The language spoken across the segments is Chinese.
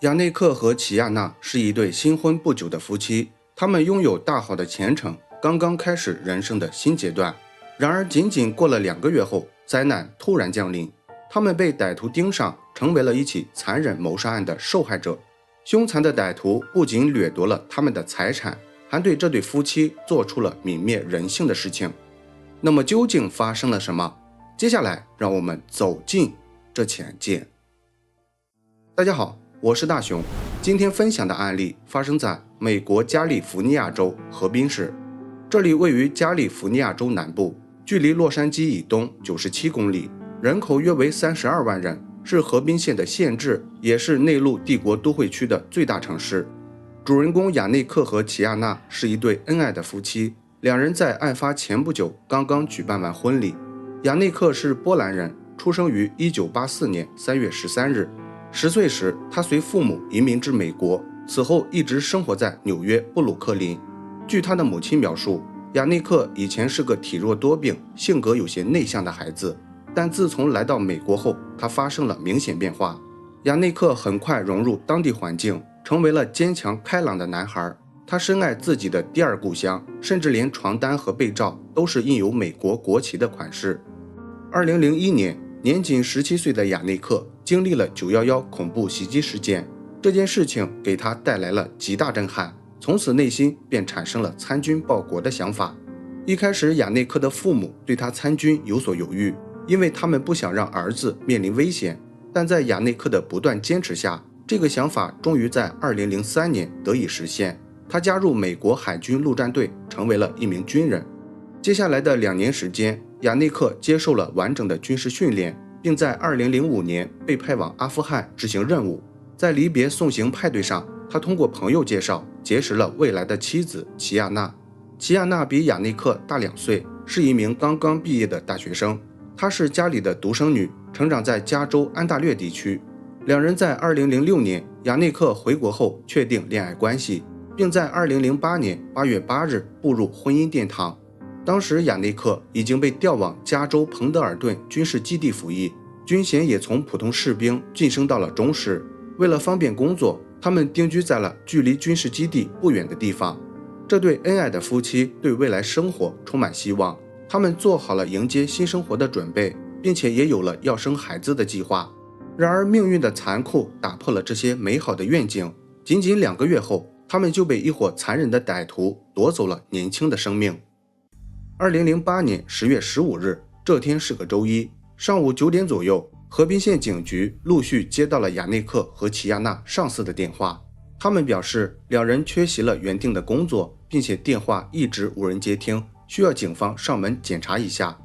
亚内克和齐亚娜是一对新婚不久的夫妻，他们拥有大好的前程，刚刚开始人生的新阶段。然而，仅仅过了2个月后，灾难突然降临，他们被歹徒盯上，成为了一起残忍谋杀案的受害者。凶残的歹徒不仅掠夺了他们的财产，还对这对夫妻做出了泯灭人性的事情。那么，究竟发生了什么？接下来，让我们走进这起案件。大家好，我是大熊。今天分享的案例发生在美国加利福尼亚州河滨市，这里位于加利福尼亚州南部，距离洛杉矶以东97公里，人口约为32万人，是河滨县的县治，也是内陆帝国都会区的最大城市。主人公亚内克和齐亚娜是一对恩爱的夫妻，两人在案发前不久刚刚举办完婚礼。亚内克是波兰人，出生于1984年3月13日。10岁时，他随父母移民至美国，此后一直生活在纽约布鲁克林。据他的母亲描述，亚内克以前是个体弱多病、性格有些内向的孩子，但自从来到美国后，他发生了明显变化。亚内克很快融入当地环境，成为了坚强开朗的男孩。他深爱自己的第二故乡，甚至连床单和被罩都是印有美国国旗的款式。2001年，年仅17岁的亚内克经历了911恐怖袭击事件，这件事情给他带来了极大震撼，从此内心便产生了参军报国的想法。一开始，亚内克的父母对他参军有所犹豫，因为他们不想让儿子面临危险，但在亚内克的不断坚持下，这个想法终于在2003年得以实现。他加入美国海军陆战队，成为了一名军人。接下来的2年时间，亚内克接受了完整的军事训练，并在2005年被派往阿富汗执行任务。在离别送行派对上，他通过朋友介绍结识了未来的妻子齐亚娜。齐亚娜比亚内克大2岁，是一名刚刚毕业的大学生。她是家里的独生女，成长在加州安大略地区。两人在2006年亚内克回国后确定恋爱关系，并在2008年8月8日步入婚姻殿堂。当时亚内克已经被调往加州彭德尔顿军事基地服役，军衔也从普通士兵晋升到了中士。为了方便工作，他们定居在了距离军事基地不远的地方。这对恩爱的夫妻对未来生活充满希望，他们做好了迎接新生活的准备，并且也有了要生孩子的计划。然而命运的残酷打破了这些美好的愿景，仅仅2个月后，他们就被一伙残忍的歹徒夺走了年轻的生命。2008年10月15日，这天是个周一，上午9点左右，河滨县警局陆续接到了亚内克和齐亚娜上司的电话。他们表示两人缺席了原定的工作，并且电话一直无人接听，需要警方上门检查一下。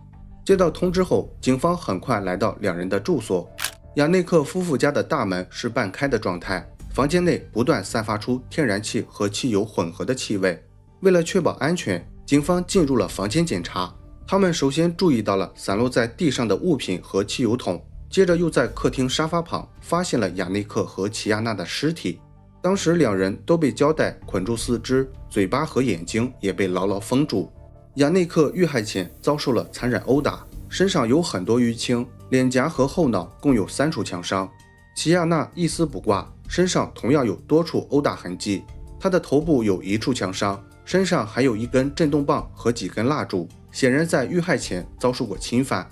接到通知后，警方很快来到两人的住所。亚内克夫妇家的大门是半开的状态，房间内不断散发出天然气和汽油混合的气味。为了确保安全，警方进入了房间检查。他们首先注意到了散落在地上的物品和汽油桶，接着又在客厅沙发旁发现了亚内克和齐亚娜的尸体。当时两人都被胶带捆住四肢，嘴巴和眼睛也被牢牢封住。亚内克遇害前遭受了残忍殴打，身上有很多淤青，脸颊和后脑共有3处枪伤。齐亚娜一丝不挂，身上同样有多处殴打痕迹，她的头部有1处枪伤，身上还有1根震动棒和几根蜡烛，显然在遇害前遭受过侵犯。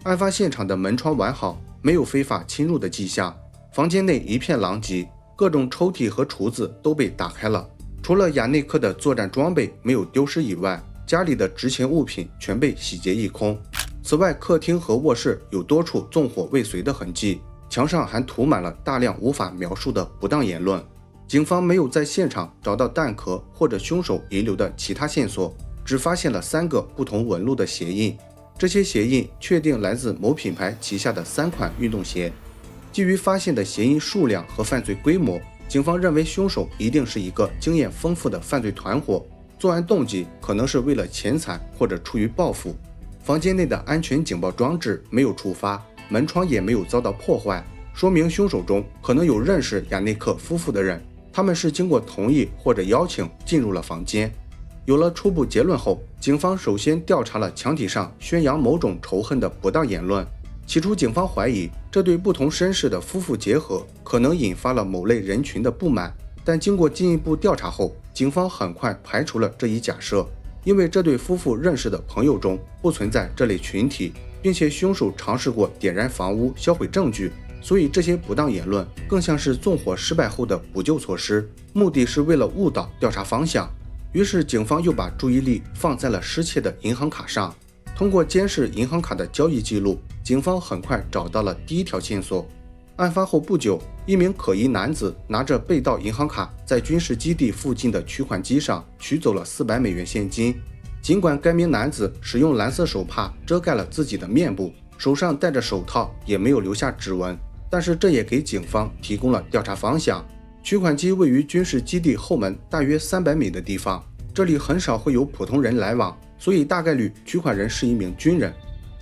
案发现场的门窗完好，没有非法侵入的迹象，房间内一片狼藉，各种抽屉和橱子都被打开了。除了亚内克的作战装备没有丢失以外，家里的值钱物品全被洗劫一空。此外，客厅和卧室有多处纵火未遂的痕迹，墙上还涂满了大量无法描述的不当言论。警方没有在现场找到弹壳或者凶手遗留的其他线索，只发现了3个不同纹路的鞋印，这些鞋印确定来自某品牌旗下的3款运动鞋。基于发现的鞋印数量和犯罪规模，警方认为凶手一定是一个经验丰富的犯罪团伙，作案动机可能是为了钱财或者出于报复。房间内的安全警报装置没有触发，门窗也没有遭到破坏，说明凶手中可能有认识亚内克夫妇的人，他们是经过同意或者邀请进入了房间。有了初步结论后，警方首先调查了墙体上宣扬某种仇恨的不当言论，起初，警方怀疑这对不同身世的夫妇结合可能引发了某类人群的不满，但经过进一步调查后，警方很快排除了这一假设，因为这对夫妇认识的朋友中不存在这类群体，并且凶手尝试过点燃房屋销毁证据，所以这些不当言论更像是纵火失败后的补救措施，目的是为了误导调查方向。于是警方又把注意力放在了失窃的银行卡上。通过监视银行卡的交易记录，警方很快找到了第一条线索。案发后不久，一名可疑男子拿着被盗银行卡，在军事基地附近的取款机上取走了$400现金。尽管该名男子使用蓝色手帕遮盖了自己的面部，手上戴着手套，也没有留下指纹，但是这也给警方提供了调查方向。取款机位于军事基地后门大约300米的地方，这里很少会有普通人来往，所以大概率取款人是一名军人。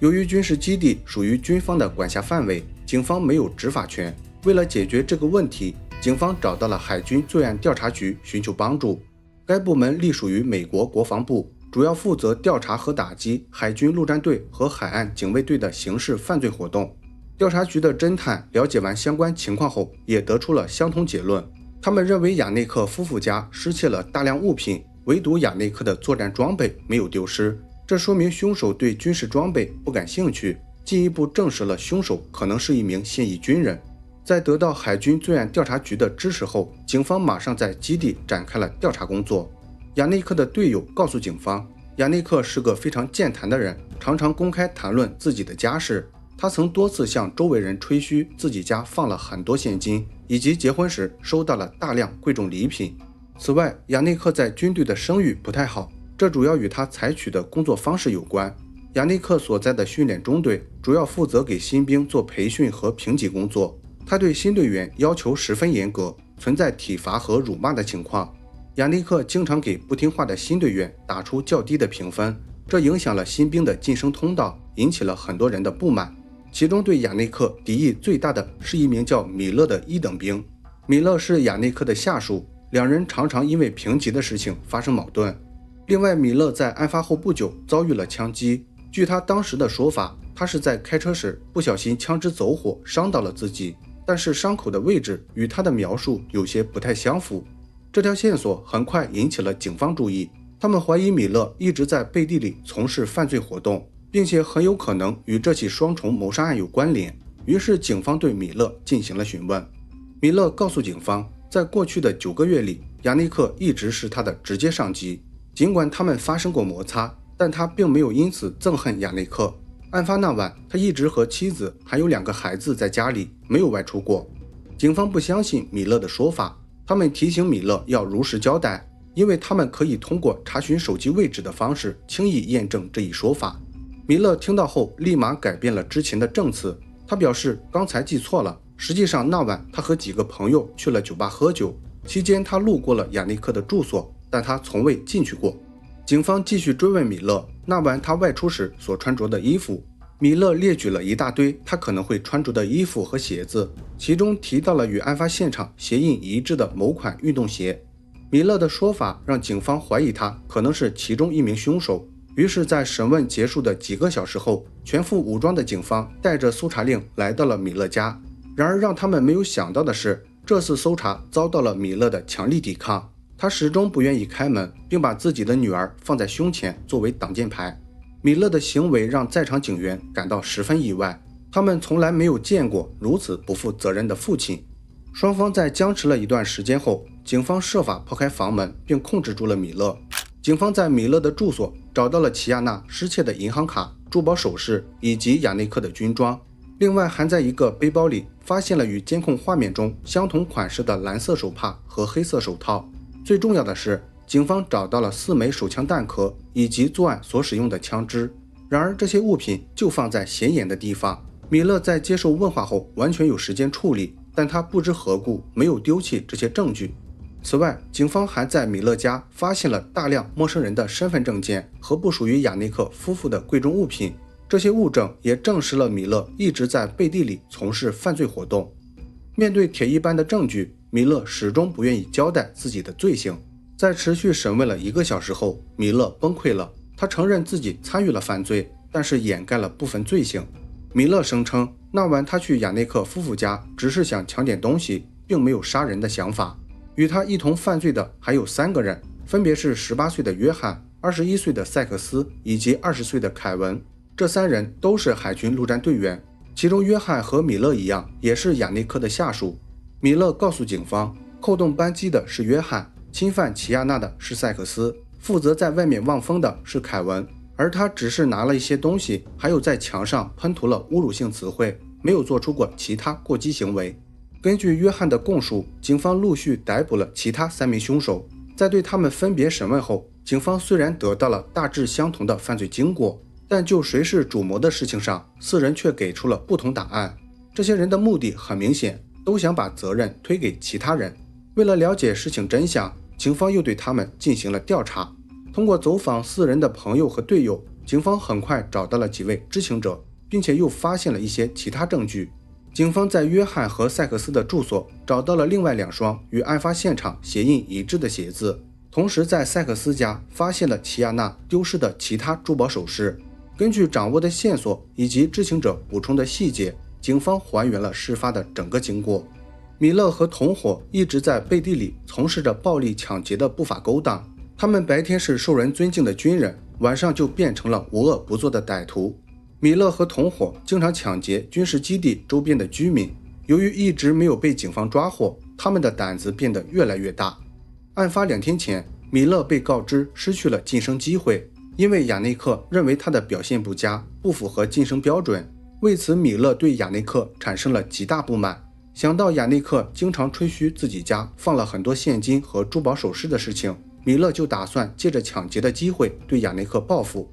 由于军事基地属于军方的管辖范围，警方没有执法权。为了解决这个问题，警方找到了海军罪案调查局寻求帮助。该部门隶属于美国国防部，主要负责调查和打击海军陆战队和海岸警卫队的刑事犯罪活动。调查局的侦探了解完相关情况后，也得出了相同结论。他们认为亚内克夫妇家失窃了大量物品，唯独亚内克的作战装备没有丢失，这说明凶手对军事装备不感兴趣，进一步证实了凶手可能是一名现役军人。在得到海军罪案调查局的支持后，警方马上在基地展开了调查工作。亚内克的队友告诉警方，亚内克是个非常健谈的人，常常公开谈论自己的家事。他曾多次向周围人吹嘘自己家放了很多现金，以及结婚时收到了大量贵重礼品。此外，亚内克在军队的声誉不太好，这主要与他采取的工作方式有关。亚内克所在的训练中队主要负责给新兵做培训和评级工作，他对新队员要求十分严格，存在体罚和辱骂的情况。亚内克经常给不听话的新队员打出较低的评分，这影响了新兵的晋升通道，引起了很多人的不满。其中对亚内克敌意最大的是一名叫米勒的一等兵。米勒是亚内克的下属，两人常常因为评级的事情发生矛盾。另外，米勒在案发后不久遭遇了枪击，据他当时的说法，他是在开车时不小心枪支走火伤到了自己，但是伤口的位置与他的描述有些不太相符。这条线索很快引起了警方注意，他们怀疑米勒一直在背地里从事犯罪活动，并且很有可能与这起双重谋杀案有关联。于是警方对米勒进行了询问。米勒告诉警方，在过去的9个月里，亚内克一直是他的直接上级，尽管他们发生过摩擦，但他并没有因此憎恨亚内克。案发那晚，他一直和妻子还有2个孩子在家里，没有外出过。警方不相信米勒的说法，他们提醒米勒要如实交代，因为他们可以通过查询手机位置的方式轻易验证这一说法。米勒听到后立马改变了之前的证词，他表示刚才记错了，实际上那晚他和几个朋友去了酒吧喝酒，期间他路过了亚内克的住所，但他从未进去过。警方继续追问米勒那晚他外出时所穿着的衣服，米勒列举了一大堆他可能会穿着的衣服和鞋子，其中提到了与案发现场鞋印一致的某款运动鞋。米勒的说法让警方怀疑他可能是其中一名凶手，于是在审问结束的几个小时后，全副武装的警方带着搜查令来到了米勒家。然而让他们没有想到的是，这次搜查遭到了米勒的强力抵抗，他始终不愿意开门，并把自己的女儿放在胸前作为挡箭牌。米勒的行为让在场警员感到十分意外，他们从来没有见过如此不负责任的父亲。双方在僵持了一段时间后，警方设法破开房门并控制住了米勒。警方在米勒的住所找到了齐亚娜失窃的银行卡、珠宝首饰以及亚内克的军装，另外还在一个背包里发现了与监控画面中相同款式的蓝色手帕和黑色手套。最重要的是，警方找到了4枚手枪弹壳以及作案所使用的枪支。然而这些物品就放在显眼的地方，米勒在接受问话后完全有时间处理，但他不知何故没有丢弃这些证据。此外，警方还在米勒家发现了大量陌生人的身份证件和不属于亚内克夫妇的贵重物品，这些物证也证实了米勒一直在背地里从事犯罪活动。面对铁一般的证据，米勒始终不愿意交代自己的罪行。在持续审问了1个小时后，米勒崩溃了，他承认自己参与了犯罪，但是掩盖了部分罪行。米勒声称，那晚他去亚内克夫妇家只是想抢点东西，并没有杀人的想法。与他一同犯罪的还有3个人，分别是18岁的约翰、21岁的塞克斯以及20岁的凯文。这3人都是海军陆战队员，其中约翰和米勒一样，也是亚内克的下属。米勒告诉警方，扣动扳机的是约翰，侵犯齐亚娜的是塞克斯，负责在外面望风的是凯文，而他只是拿了一些东西，还有在墙上喷涂了侮辱性词汇，没有做出过其他过激行为。根据约翰的供述，警方陆续逮捕了其他3名凶手。在对他们分别审问后，警方虽然得到了大致相同的犯罪经过，但就谁是主谋的事情上，4人却给出了不同答案。这些人的目的很明显，都想把责任推给其他人。为了了解事情真相，警方又对他们进行了调查。通过走访4人的朋友和队友，警方很快找到了几位知情者，并且又发现了一些其他证据。警方在约翰和塞克斯的住所找到了另外2双与案发现场鞋印一致的鞋子，同时在塞克斯家发现了齐亚娜丢失的其他珠宝首饰。根据掌握的线索以及知情者补充的细节，警方还原了事发的整个经过。米勒和同伙一直在背地里从事着暴力抢劫的不法勾当，他们白天是受人尊敬的军人，晚上就变成了无恶不作的歹徒。米勒和同伙经常抢劫军事基地周边的居民，由于一直没有被警方抓获，他们的胆子变得越来越大。案发2天前，米勒被告知失去了晋升机会，因为亚内克认为他的表现不佳，不符合晋升标准。为此，米勒对亚内克产生了极大不满。想到亚内克经常吹嘘自己家放了很多现金和珠宝首饰的事情，米勒就打算借着抢劫的机会对亚内克报复。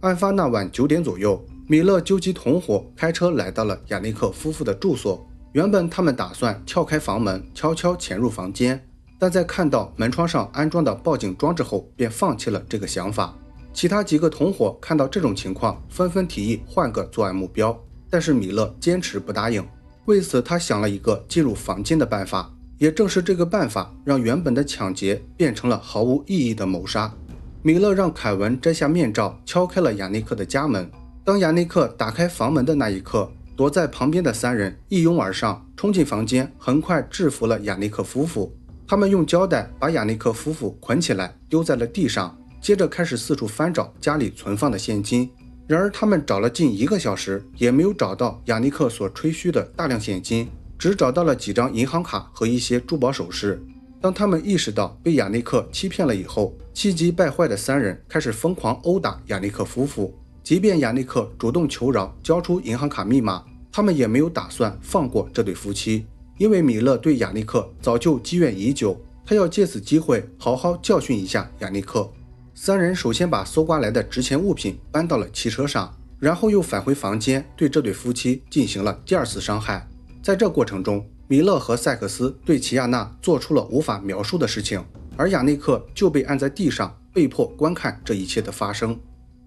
案发那晚9点左右，米勒纠集同伙开车来到了亚内克夫妇的住所。原本他们打算撬开房门，悄悄潜入房间，但在看到门窗上安装的报警装置后，便放弃了这个想法。其他几个同伙看到这种情况，纷纷提议换个作案目标，但是米勒坚持不答应。为此，他想了一个进入房间的办法，也正是这个办法让原本的抢劫变成了毫无意义的谋杀。米勒让凯文摘下面罩，敲开了亚内克的家门。当亚内克打开房门的那一刻，躲在旁边的3人一拥而上，冲进房间，很快制服了亚内克夫妇。他们用胶带把亚内克夫妇捆起来，丢在了地上，接着开始四处翻找家里存放的现金。然而他们找了近1个小时，也没有找到亚内克所吹嘘的大量现金，只找到了几张银行卡和一些珠宝首饰。当他们意识到被亚内克欺骗了以后，气急败坏的3人开始疯狂殴打亚内克夫妇。即便亚内克主动求饶，交出银行卡密码，他们也没有打算放过这对夫妻，因为米勒对亚内克早就积怨已久，他要借此机会好好教训一下亚内克。3人首先把搜刮来的值钱物品搬到了汽车上，然后又返回房间，对这对夫妻进行了第2次伤害。在这过程中，米勒和塞克斯对齐亚娜做出了无法描述的事情，而亚内克就被按在地上，被迫观看这一切的发生。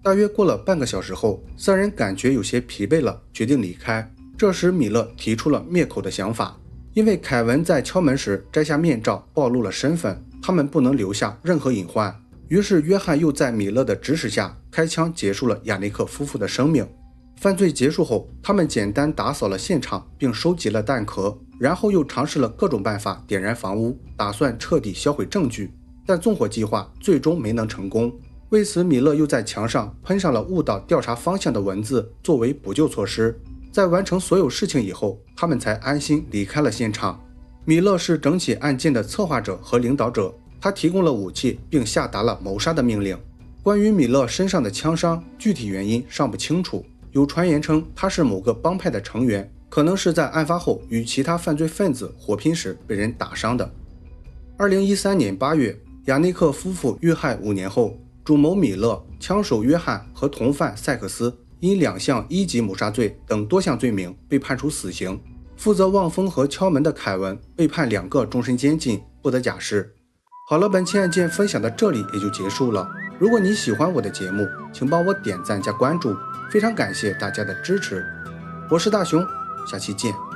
大约过了半个小时后，3人感觉有些疲惫了，决定离开。这时米勒提出了灭口的想法，因为凯文在敲门时摘下面罩暴露了身份，他们不能留下任何隐患。于是约翰又在米勒的指使下开枪结束了亚内克夫妇的生命。犯罪结束后，他们简单打扫了现场，并收集了弹壳，然后又尝试了各种办法点燃房屋，打算彻底销毁证据，但纵火计划最终没能成功。为此，米勒又在墙上喷上了误导调查方向的文字作为补救措施。在完成所有事情以后，他们才安心离开了现场。米勒是整起案件的策划者和领导者，他提供了武器并下达了谋杀的命令。关于米勒身上的枪伤，具体原因尚不清楚，有传言称他是某个帮派的成员，可能是在案发后与其他犯罪分子火拼时被人打伤的。2013年8月，亚内克夫妇遇害5年后，主谋米勒、枪手约翰和同犯塞克斯因2项1级谋杀罪等多项罪名被判处死刑。负责望风和敲门的凯文被判2个终身监禁，不得假释。好了，本期案件分享到这里也就结束了。如果你喜欢我的节目，请帮我点赞加关注，非常感谢大家的支持。我是大熊，下期见。